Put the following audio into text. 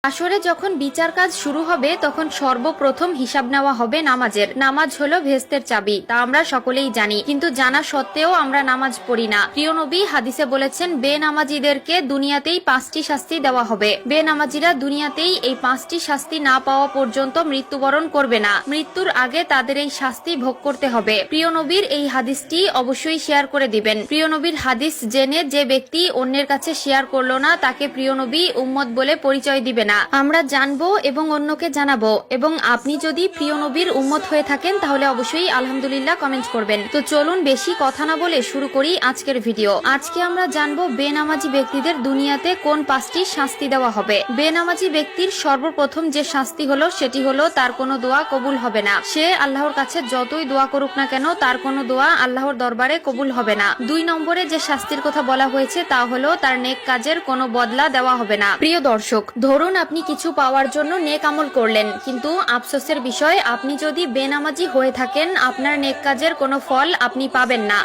আসরে যখন বিচার কাজ শুরু হবে তখন সর্বপ্রথম হিসাব নেওয়া হবে নামাজের। নামাজ হলো ভেস্তের চাবি, তা আমরা সকলেই জানি, কিন্তু জানা সত্ত্বেও আমরা নামাজ পড়ি না। প্রিয় নবী হাদিসে বলেছেন, বেনামাজিদেরকে দুনিয়াতেই 5টি শাস্তি দেওয়া হবে। বেনামাজিরা দুনিয়াতেই এই 5টি শাস্তি না পাওয়া পর্যন্ত মৃত্যুবরণ করবে না। মৃত্যুর আগে তাদের এই শাস্তি ভোগ করতে হবে। প্রিয় নবীর এই হাদিসটি অবশ্যই শেয়ার করে দিবেন। প্রিয় নবীর হাদিস জেনে যে ব্যক্তি অন্যের কাছে শেয়ার করলো না, তাকে প্রিয় নবী উম্মত বলে পরিচয় দিবে না। আমরা জানবো এবং অন্যকে জানাবো। এবং আপনি যদি প্রিয় নবীর উম্মত হয়ে থাকেন তাহলে অবশ্যই আলহামদুলিল্লাহ কমেন্ট করবেন। তো চলুন বেশি কথা না বলে শুরু করি আজকের ভিডিও। আজকে আমরা জানবো বেনামাজি ব্যক্তিদের দুনিয়াতে কোন 5টি শাস্তি দেওয়া হবে। বেনামাজি ব্যক্তির সর্বপ্রথম যে শাস্তি হলো সেটি হলো তার কোনো দোয়া কবুল হবে না। সে আল্লাহর কাছে যতই দোয়া করুক না কেন তার কোনো দোয়া আল্লাহর দরবারে কবুল হবে না। 2 নম্বরে যে শাস্তির কথা বলা হয়েছে তা হলো তার নেক কাজের কোনো বদলা দেওয়া হবে না। প্রিয় দর্শক, ধরুন আপনি কিছু পাওয়ার জন্য নেক আমল করলেন, কিন্তু আফসোসের বিষয় আপনি যদি বেনামাজি হয়ে থাকেন আপনার নেক কাজের কোনো ফল আপনি পাবেন না।